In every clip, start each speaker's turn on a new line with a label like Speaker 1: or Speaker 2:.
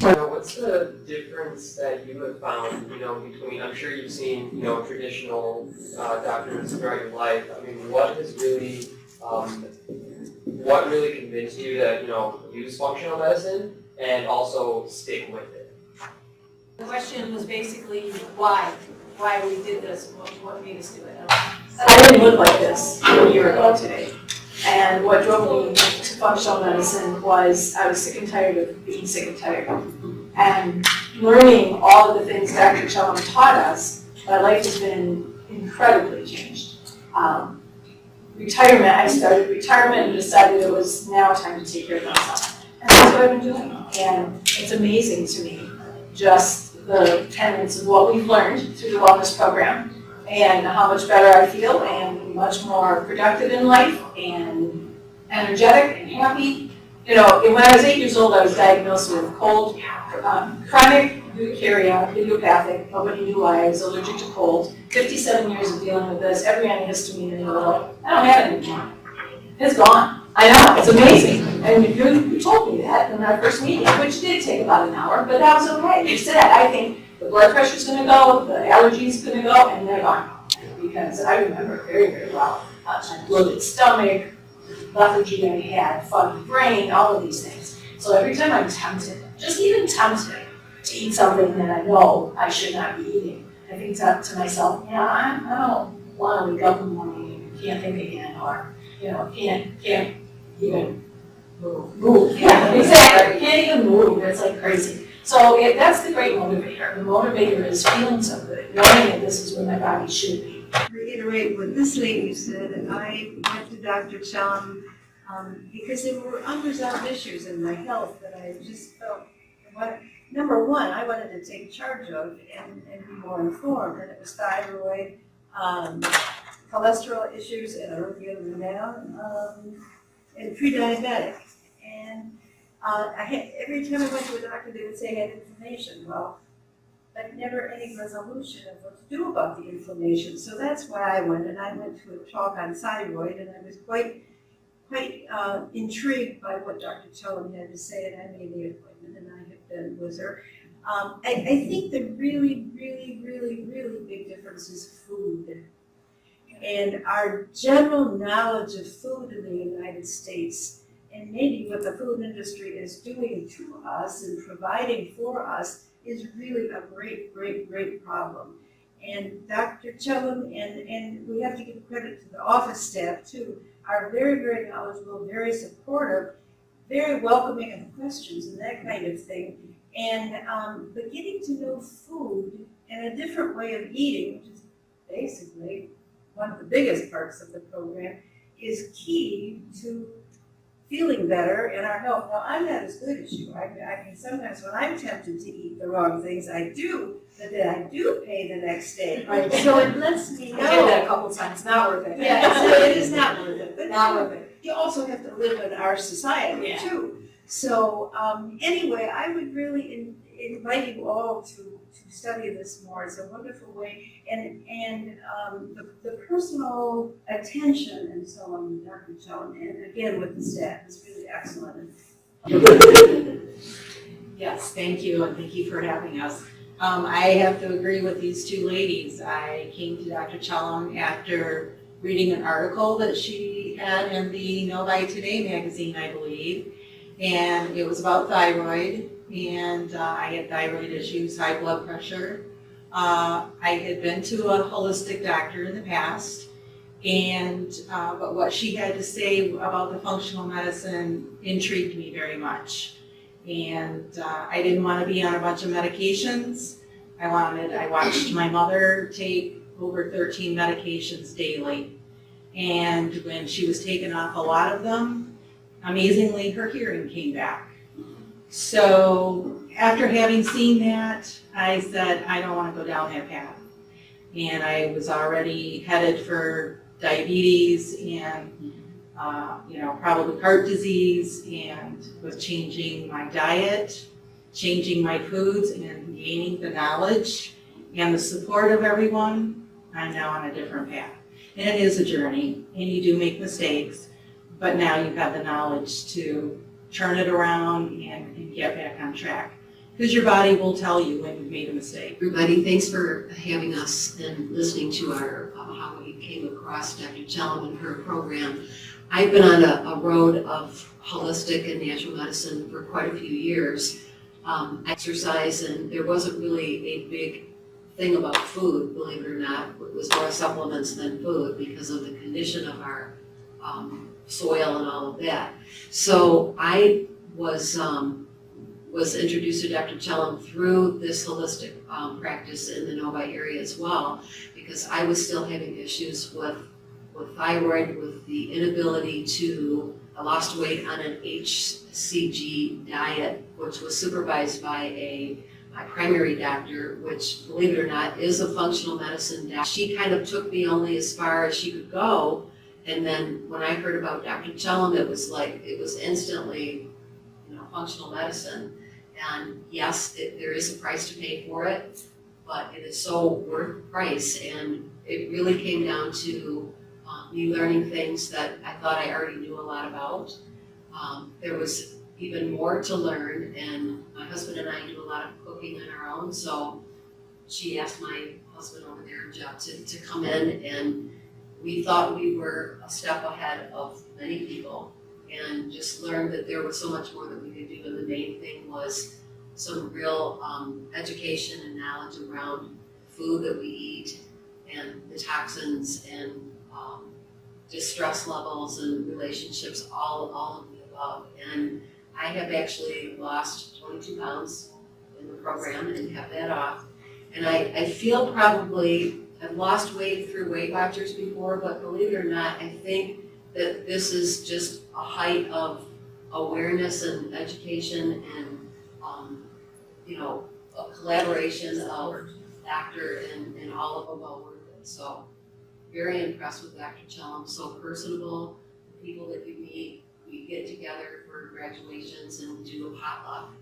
Speaker 1: What's the difference that you have found, between, I'm sure you've seen, traditional doctors throughout your life. I mean, what really convinced you to, use functional medicine and also stick with it?
Speaker 2: The question was basically why we did this, what made us do it. I didn't look like this a year ago today. And what drove me to functional medicine was I was sick and tired of being sick and tired. And learning all of the things Dr. Chellam taught us, my life has been incredibly changed. Retirement, I started retirement and decided it was now time to take care of myself. And that's what I've been doing. And it's amazing to me, just the tenets of what we've learned through the wellness program and how much better I feel and much more productive in life and energetic and happy. When I was 8 years old, I was diagnosed with cold, chronic urticaria, idiopathic. Nobody knew why. I was allergic to cold. 57 years of dealing with this, every antihistamine in the world. I don't have it anymore. It's gone. I know, it's amazing. And you told me that in our first meeting, which did take about an hour, but that was okay. You said, I think the blood pressure's gonna go, the allergy's gonna go, and they're gone. Because I remember very, very well, my bloated stomach, lethargy I had, foggy brain, all of these things. So every time I'm tempted, just even tempted to eat something that I know I should not be eating, I think to myself, I don't want to wake up in the morning and can't think again, or can't even move. Yeah, exactly. Can't even move. It's like crazy. So that's the great motivator. The motivator is feeling so good, knowing that this is where my body should be.
Speaker 3: Reiterate what this lady said, and I went to Dr. Chellam because there were unresolved issues in my health that I just felt, number one, I wanted to take charge of and be more informed, and it was thyroid, cholesterol issues, and I wrote the other one down, and pre-diabetic. And every time I went to a doctor, they would say I had inflammation. Well, but never any resolution of what to do about the inflammation. So that's why I went to a talk on thyroid, and I was quite intrigued by what Dr. Chellam had to say, and I made the appointment, and I have been with her. I think the really, really, really, really big difference is food. And our general knowledge of food in the United States, and maybe what the food industry is doing to us and providing for us, is really a great, great, great problem. And Dr. Chellam, and we have to give credit to the office staff too, are very, very knowledgeable, very supportive, very welcoming of questions and that kind of thing. And but getting to know food and a different way of eating, which is basically one of the biggest parts of the program, is key to feeling better in our health. Now, I'm not as good as you. I mean, sometimes when I'm tempted to eat the wrong things, I do, but then I do pay the next day.
Speaker 2: Right.
Speaker 3: So it lets me know.
Speaker 2: I did that a couple times, not worth it.
Speaker 3: Yeah, so it is not worth it. But
Speaker 2: Not worth it.
Speaker 3: you also have to live in our society too. So anyway, I would really invite you all to study this more. It's a wonderful way, and the personal attention and so on with Dr. Chellam, and again with the staff, is really excellent.
Speaker 4: Yes, thank you, and thank you for having us. I have to agree with these two ladies. I came to Dr. Chellam after reading an article that she had in the Novi Today magazine, I believe, and it was about thyroid, and I had thyroid issues, high blood pressure. I had been to a holistic doctor in the past, and but what she had to say about the functional medicine intrigued me very much. And I didn't want to be on a bunch of medications. I watched my mother take over 13 medications daily. And when she was taking off a lot of them, amazingly, her hearing came back. So after having seen that, I said, I don't want to go down that path. And I was already headed for diabetes and probably heart disease, and was changing my diet, changing my foods, and gaining the knowledge and the support of everyone. I'm now on a different path. And it is a journey, and you do make mistakes, but now you have the knowledge to turn it around and get back on track. Because your body will tell you when you've made a mistake.
Speaker 5: Everybody, thanks for having us and listening to our how we came across Dr. Chellam and her program. I've been on a road of holistic and natural medicine for quite a few years. Exercise, and there wasn't really a big thing about food, believe it or not. It was more supplements than food because of the condition of our soil and all of that. So I was introduced to Dr. Chellam through this holistic practice in the Novi area as well, because I was still having issues with thyroid, with the inability to, I lost weight on an HCG diet, which was supervised by my primary doctor, which, believe it or not, is a functional medicine doctor. She kind of took me only as far as she could go, and then when I heard about Dr. Chellam, it was instantly, functional medicine. And yes, there is a price to pay for it, but it is so worth the price. And it really came down to me learning things that I thought I already knew a lot about. There was even more to learn, and my husband and I do a lot of cooking on our own, so she asked my husband over there, Jeff, to come in, and we thought we were a step ahead of many people, and just learned that there was so much more that we could do, and the main thing was some real education and knowledge around food that we eat, and the toxins, and just stress levels and relationships, all of the above. And I have actually lost 22 pounds in the program and kept that off. And I feel probably, I've lost weight through Weight Watchers before, but believe it or not, I think that this is just a height of awareness and education and, a collaboration of doctor and all of them well worth it. So very impressed with Dr. Chellam, so personable. The people that you meet, we get together for graduations and do a potluck.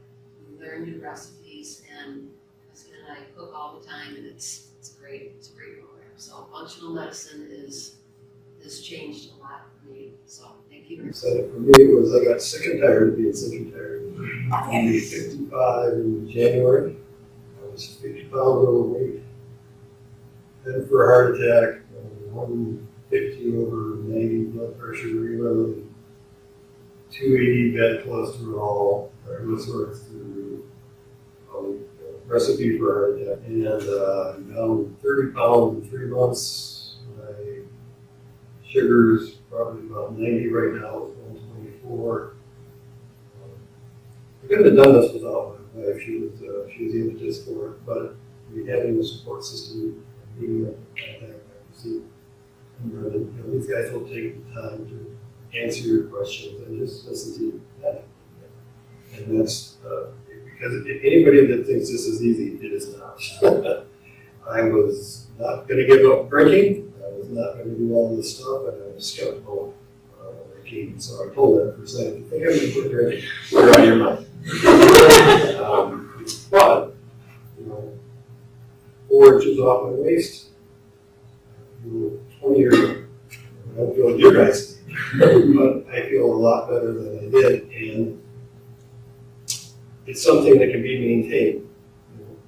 Speaker 5: We learn new recipes, and my husband and I cook all the time, and it's great. It's a great program. So functional medicine has changed a lot for me. So thank you.
Speaker 6: You said it for me was I got sick and tired of being sick and tired. I was 55 in January. I was 50 pounds overweight. Headed for a heart attack. 150 over 90 blood pressure, regularly, 280 bad cholesterol, triglycerides through recipe for a heart attack, and down 30 pounds in 3 months. My sugar's probably about 90 right now, it's 124. I couldn't have done this without my wife. She was the impetus for it, but having a support system, being able to contact see. These guys will take the time to answer your questions and just listen to you. And that's because anybody that thinks this is easy, it is not. I was not going to give up drinking. I was not going to do all this stuff, and I was skeptical drinking. So I told them for a second, "Think I'm going to quit drinking? You're out of your mind." But 4 inches off my waist. 20 years ago. I don't feel like you guys, but I feel a lot better than I did, and it's something that can be maintained.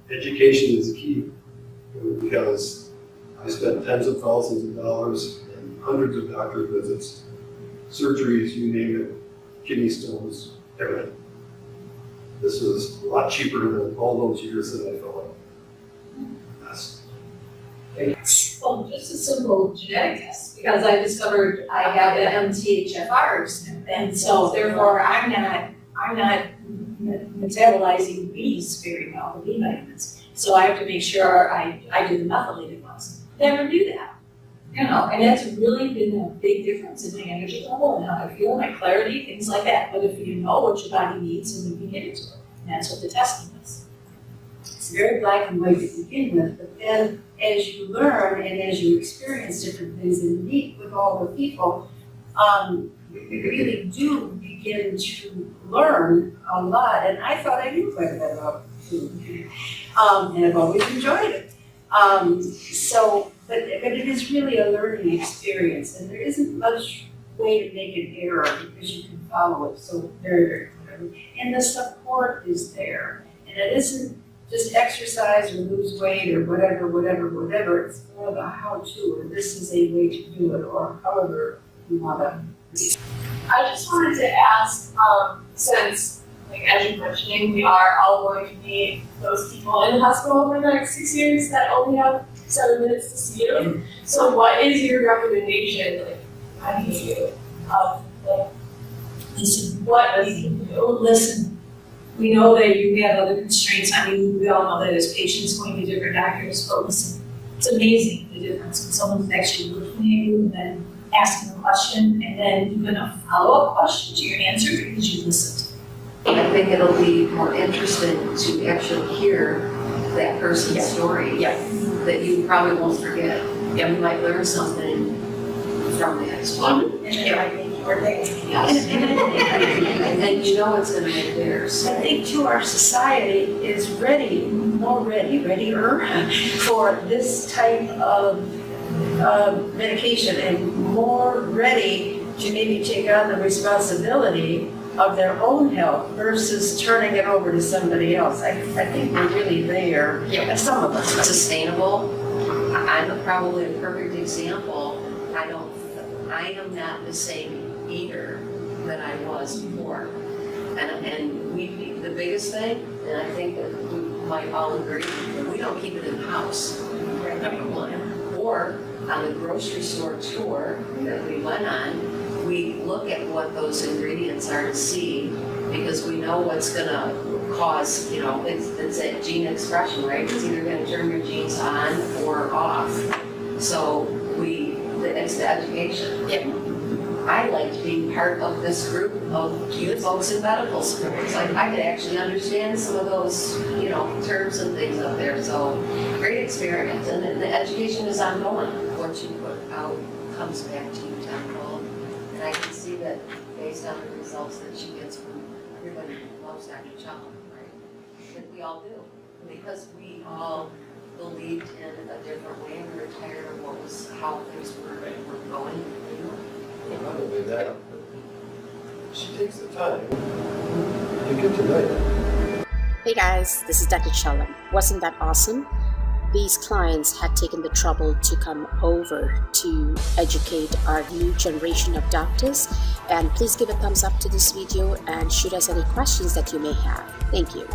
Speaker 6: Education is key, because I spent tens of thousands of dollars and hundreds of doctor visits, surgeries, you name it, kidney stones, everything. This is a lot cheaper than all those years that I felt like.
Speaker 2: Well, just a simple genetic test, because I discovered I have the MTHFRs, and so therefore I'm not metabolizing B's very well, the B vitamins. So I have to make sure I do the methylated ones. Never do that, and that's really been a big difference in my energy level and how I feel, my clarity, things like that. But if you know what your body needs, and you can get into it, and that's what the testing is.
Speaker 3: It's very black and white to begin with, but then as you learn and as you experience different things and meet with all the people, you really do begin to learn a lot. And I thought I knew quite a bit about food, and I've always enjoyed it. But it is really a learning experience, and there isn't much way to make an error because you can follow it so very, very clearly. And the support is there. And it isn't just exercise or lose weight or whatever. It's more of a how-to, or this is a way to do it, or however you want to.
Speaker 7: I just wanted to ask, since, like, as you're mentioning, we are all going to be those people in the hospital for the next 6 years that only have 7 minutes to see you. So what is your recommendation, like, how do you, of, like,
Speaker 2: Listen,
Speaker 7: what we can do?
Speaker 2: listen. We know that you have other constraints. I mean, we all know that as patients going to different doctors, but listen, it's amazing the difference when someone's actually looking at you and then asking a question and then even a follow-up question to your answer because you listened.
Speaker 5: I think it'll be more interesting to actually hear that person's
Speaker 2: Yeah.
Speaker 5: story.
Speaker 2: Yeah.
Speaker 5: That you probably won't forget.
Speaker 2: Yeah.
Speaker 5: You might learn something from that as well.
Speaker 3: And it might make your day.
Speaker 5: Yes. And you know it's gonna make theirs.
Speaker 3: I think too, our society is readier for this type of medication and more ready to maybe take on the responsibility of their own health versus turning it over to somebody else. I think we're really there,
Speaker 2: Yeah.
Speaker 3: some of us.
Speaker 5: Sustainable. I'm probably a perfect example. I am not the same eater that I was before. And the biggest thing, and I think that we might all agree, we don't keep it in the house, number one. Or on the grocery store tour that we went on, we look at what those ingredients are to see, because we know what's gonna cause, it's that gene expression, right? It's either gonna turn your genes on or off. So it's the education.
Speaker 2: Yeah.
Speaker 5: I liked being part of this group of you folks in medical school. It's like I could actually understand some of those, terms and things up there. So great experience, and the education is ongoing. What you put out comes back to you tenfold. And I can see that based on the results that she gets from everybody who loves Dr. Chellam, right? That we all do, because we all believed in a different way, and we were tired of how things were going.
Speaker 6: Not only that, but she takes the time to get to know you.
Speaker 8: Hey guys, this is Dr. Chellam. Wasn't that awesome? These clients had taken the trouble to come over to educate our new generation of doctors. And please give a thumbs up to this video and shoot us any questions that you may have. Thank you.